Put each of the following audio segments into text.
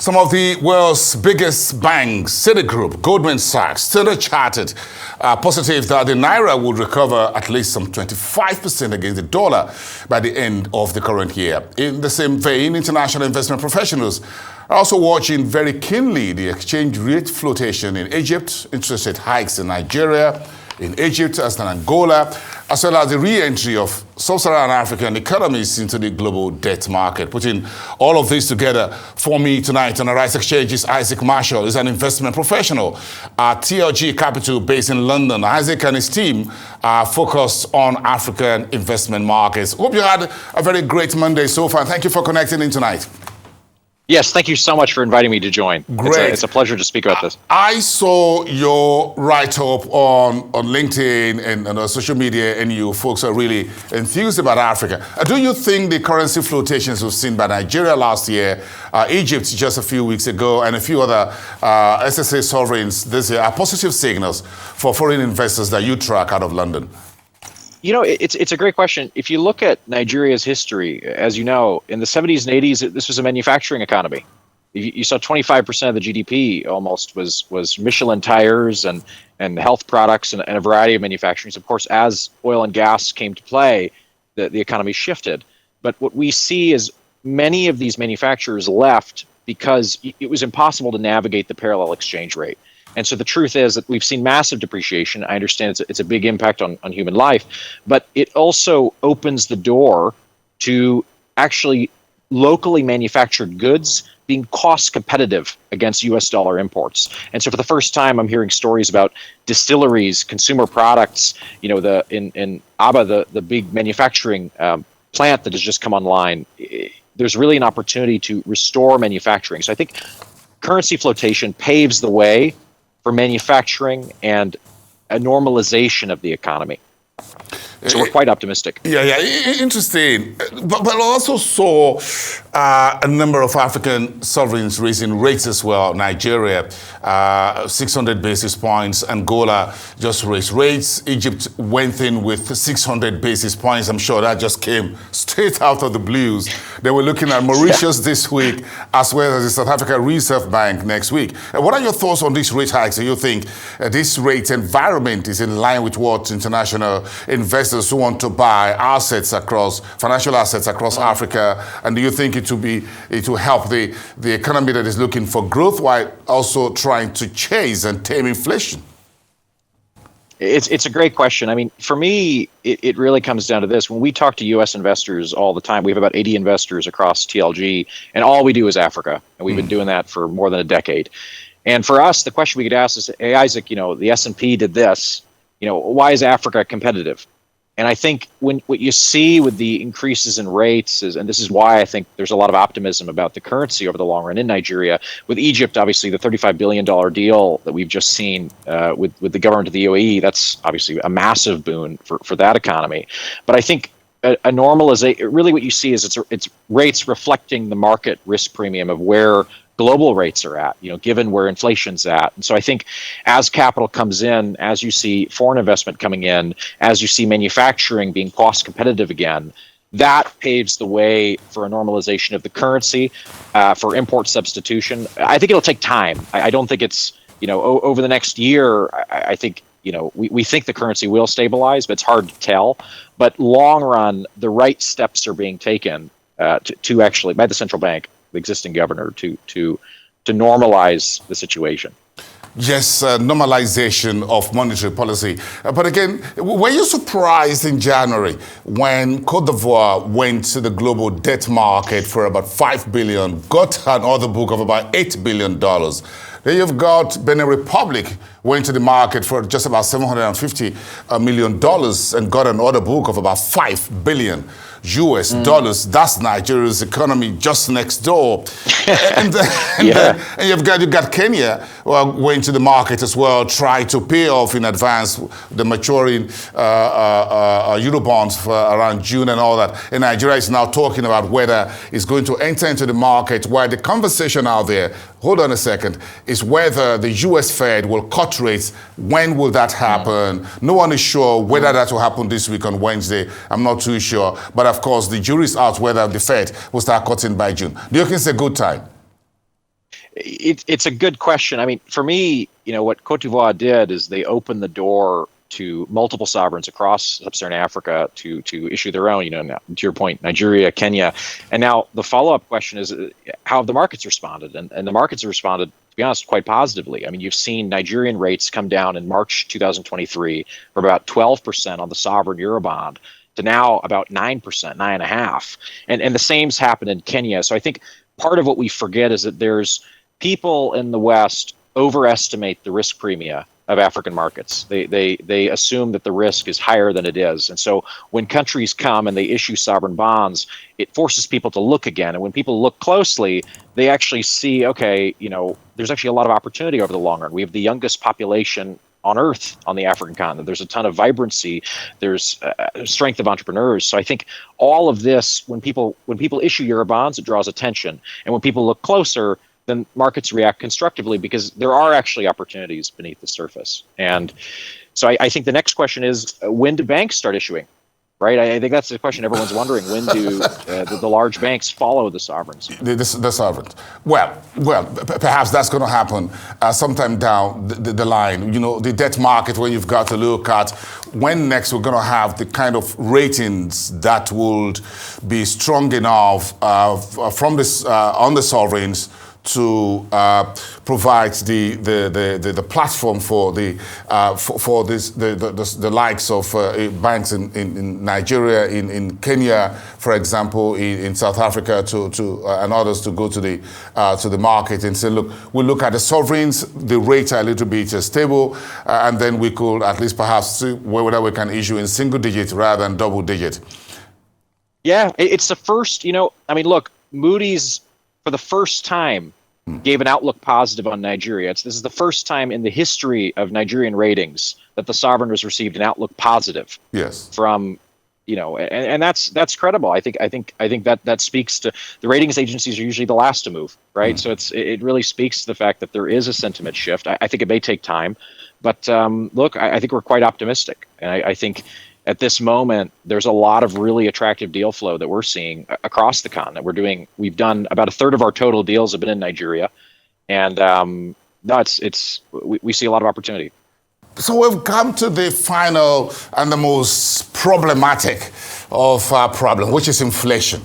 Some of the world's biggest banks, Citigroup, Goldman Sachs, Standard Chartered, are positive that the Naira will recover at least some 25% against the dollar by the end of the current year. In the same vein, international investment professionals are also watching very keenly the exchange rate flotation in Egypt, interest rate hikes in Nigeria, in Egypt as in Angola, as well as the re-entry of sub-Saharan African economies into the global debt market. Putting all of this together for me tonight on the Rice Exchange is Isaac Marshall. He's an investment professional at TLG Capital based in London. Isaac and his team are focused on African investment markets. Hope you had a very great Monday so far. Thank you for connecting in tonight. Yes, thank you so much for inviting me to join. Great. It's a pleasure to speak about this. I saw your write-up on LinkedIn and on social media, and you folks are really enthused about Africa. Do you think the currency flotations we've seen by Nigeria last year, Egypt just a few weeks ago, and a few other SSA sovereigns this year are positive signals for foreign investors that you track out of London? You know, it's a great question. If you look at Nigeria's history, as you know, in the 70s and 80s, this was a manufacturing economy. You saw 25% of the GDP almost was Michelin tires and health products and a variety of manufacturings. Of course, as oil and gas came to play, the economy shifted. But what we see is many of these manufacturers left because it was impossible to navigate the parallel exchange rate. And so the truth is that we've seen massive depreciation. I understand it's a big impact on human life, but it also opens the door to actually locally manufactured goods being cost competitive against US dollar imports. And so for the first time, I'm hearing stories about distilleries, consumer products, you know, in Aba, the big manufacturing plant that has just come online. There's really an opportunity to restore manufacturing. So I think currency flotation paves the way for manufacturing and a normalization of the economy. So we're quite optimistic. Yeah, interesting. But I also saw a number of African sovereigns raising rates as well. Nigeria, 600 basis points. Angola just raised rates. Egypt went in with 600 basis points. I'm sure that just came straight out of the blues. They were looking at Mauritius this week, as well as the South Africa Reserve Bank next week. What are your thoughts on these rate hikes? Do you think this rate environment is in line with what international investors who want to buy financial assets across Africa, and do you think it will help the economy that is looking for growth while also trying to chase and tame inflation? It's a great question. I mean, for me, it really comes down to this. When we talk to U.S. investors all the time, we have about 80 investors across TLG, and all we do is Africa, and we've been doing that for more than a decade. And for us, the question we could ask is, hey, Isaac, you know, the S&P did this. You know, why is Africa competitive? And I think what you see with the increases in rates is, and this is why I think there's a lot of optimism about the currency over the long run in Nigeria. With Egypt, obviously, the $35 billion deal that we've just seen with the government of the UAE, that's obviously a massive boon for that economy. But I think a normalization, really what you see is it's rates reflecting the market risk premium of where global rates are at, you know, given where inflation's at. And so I think as capital comes in, as you see foreign investment coming in, as you see manufacturing being cost competitive again, that paves the way for a normalization of the currency, for import substitution. I think it'll take time. I don't think it's, you know, over the next year, I think, you know, we think the currency will stabilize, but it's hard to tell. But long run, the right steps are being taken to actually, by the central bank, the existing governor, to normalize the situation. Yes, normalization of monetary policy. But again, were you surprised in January when Cote d'Ivoire went to the global debt market for about $5 billion, got an order book of about $8 billion? Then you've got Benin Republic went to the market for just about $750 million and got an order book of about $5 billion US dollars. That's Nigeria's economy just next door. and you've got Kenya went to the market as well, try to pay off in advance the maturing Eurobonds for around June and all that. And Nigeria is now talking about whether it's going to enter into the market, while the conversation out there, hold on a second, is whether the US Fed will cut rates. When will that happen? No one is sure whether that will happen this week on Wednesday. I'm not too sure. But of course, the jury's out whether the Fed will start cutting by June. Do you think it's a good time? It's a good question. I mean, for me, what Cote d'Ivoire did is they opened the door to multiple sovereigns across sub-Saharan Africa to issue their own. To your point, Nigeria, Kenya, and now the follow-up question is how have the markets responded? And the markets have responded, to be honest, quite positively. I mean, you've seen Nigerian rates come down in March 2023 from about 12% on the sovereign Eurobond to now about 9%, 9.5%, and the same's happened in Kenya. So I think part of what we forget is that there's people in the West overestimate the risk premia of African markets. They assume that the risk is higher than it is. And so when countries come and they issue sovereign bonds, it forces people to look again. And when people look closely, they actually see, okay, there's actually a lot of opportunity over the long run. We have the youngest population on Earth on the African continent. There's a ton of vibrancy. There's strength of entrepreneurs. So I think all of this, when people issue Eurobonds, it draws attention. And when people look closer, then markets react constructively because there are actually opportunities beneath the surface. And so I think the next question is, when do banks start issuing? Right? I think that's the question everyone's wondering. When do the large banks follow the sovereigns? The sovereigns. Well, perhaps that's going to happen sometime down the line. The debt market, when you've got to look at when next we're going to have the kind of ratings that would be strong enough from this on the sovereigns to provide the platform for the likes of banks in Nigeria, in Kenya, for example, in South Africa, and others to go to the market and say, look, we'll look at the sovereigns, the rates are a little bit stable, and then we could at least perhaps see whether we can issue in single digit rather than double digit. Yeah, it's the first. Look, Moody's, for the first time, gave an outlook positive on Nigeria. This is the first time in the history of Nigerian ratings that the sovereign has received an outlook positive. Yes. From, and that's credible. I think that speaks to the ratings agencies are usually the last to move, right? So it really speaks to the fact that there is a sentiment shift. I think it may take time, but look, I think we're quite optimistic, and I think at this moment, there's a lot of really attractive deal flow that we're seeing across the continent. We've done about a third of our total deals have been in Nigeria, and we see a lot of opportunity. So we've come to the final and the most problematic of our problem, which is inflation.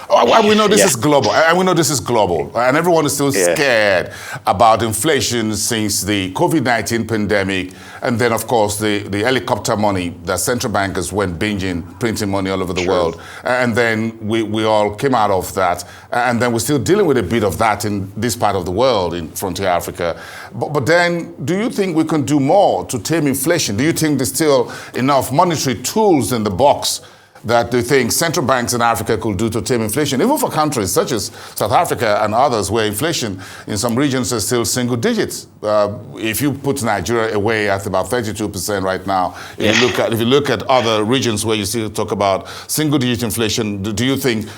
And we know this is global, and everyone is still scared about inflation since the COVID-19 pandemic, and then, of course, the helicopter money that central bankers went binging, printing money all over the world, and then we all came out of that, and then we're still dealing with a bit of that in this part of the world, in frontier Africa. But then, do you think we can do more to tame inflation? Do you think there's still enough monetary tools in the box that they think central banks in Africa could do to tame inflation, even for countries such as South Africa and others, where inflation in some regions is still single digits? If you put Nigeria away at about 32% right now, if you look at other regions where you still talk about single digit inflation, do you think,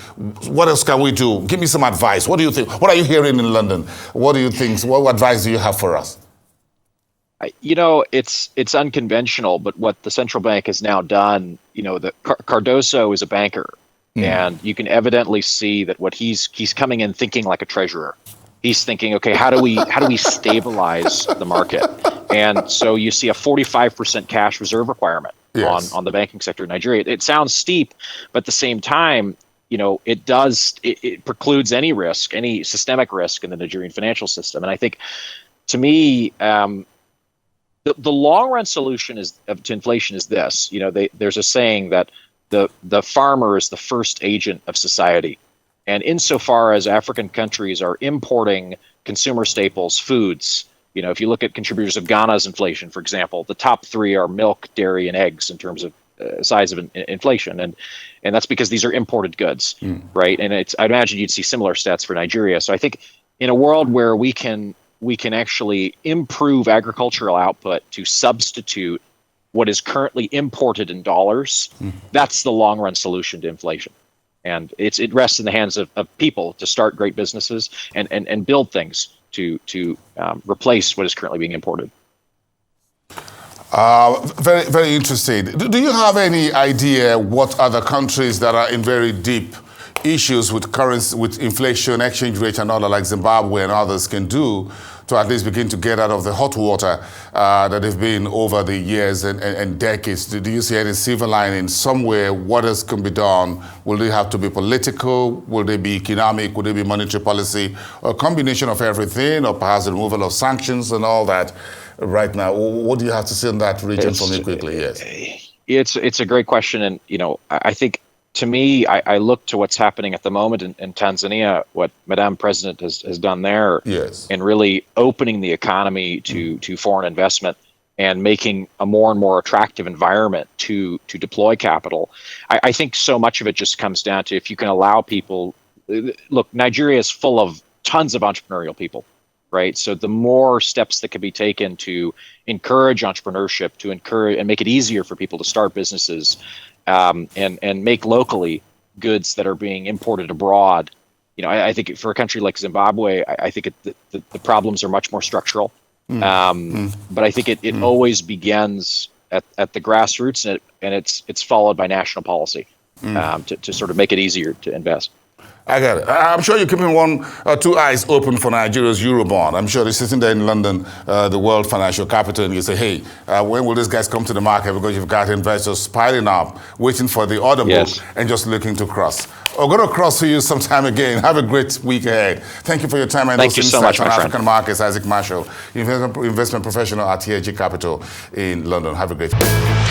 what else can we do? Give me some advice. What do you think? What are you hearing in London? What do you think? What advice do you have for us? It's unconventional, but what the central bank has now done, Cardoso is a banker, and you can evidently see that what he's coming in thinking like a treasurer. He's thinking, okay, how do we stabilize the market? And so you see a 45% cash reserve requirement on the banking sector in Nigeria. It sounds steep, but at the same time, it precludes any risk, any systemic risk in the Nigerian financial system. And I think, to me, the long run solution to inflation is this. There's a saying that the farmer is the first agent of society, and insofar as African countries are importing consumer staples, foods, if you look at contributors of Ghana's inflation, for example, the top three are milk, dairy, and eggs in terms of size of inflation, and that's because these are imported goods, right? And I'd imagine you'd see similar stats for Nigeria. So I think in a world where we can actually improve agricultural output to substitute what is currently imported in dollars, that's the long run solution to inflation. And it rests in the hands of people to start great businesses and build things to replace what is currently being imported. Very, very interesting. Do you have any idea what other countries that are in very deep issues with currency, with inflation, exchange rate, and all that, like Zimbabwe and others can do to at least begin to get out of the hot water that they've been over the years and decades? Do you see any silver lining somewhere? What else can be done? Will they have to be political? Will they be economic? Will they be monetary policy? Or a combination of everything, or perhaps the removal of sanctions and all that right now? What do you have to say in that region for me quickly? Yes. It's a great question. And, I think, to me, I look to what's happening at the moment in Tanzania, what Madam President has done there, yes, and really opening the economy to foreign investment and making a more and more attractive environment to deploy capital. I think so much of it just comes down to, if you can allow people. Look, Nigeria is full of tons of entrepreneurial people, right? So the more steps that can be taken to encourage entrepreneurship, to encourage and make it easier for people to start businesses, and make locally goods that are being imported abroad. I think for a country like Zimbabwe, I think the problems are much more structural. But I think it always begins at the grassroots, and it's followed by national policy to sort of make it easier to invest. I get it. I'm sure you're keeping one or two eyes open for Nigeria's Eurobond. I'm sure they're sitting there in London, the world financial capital, and you say, hey, when will these guys come to the market? Because you've got investors piling up, waiting for the order book, and just looking to cross. We're going to cross to you sometime again. Have a great week ahead. Thank you for your time and Thank you so much, on my African friend. markets. Isaac Marshall, investment professional at TAG Capital in London. Have a great day.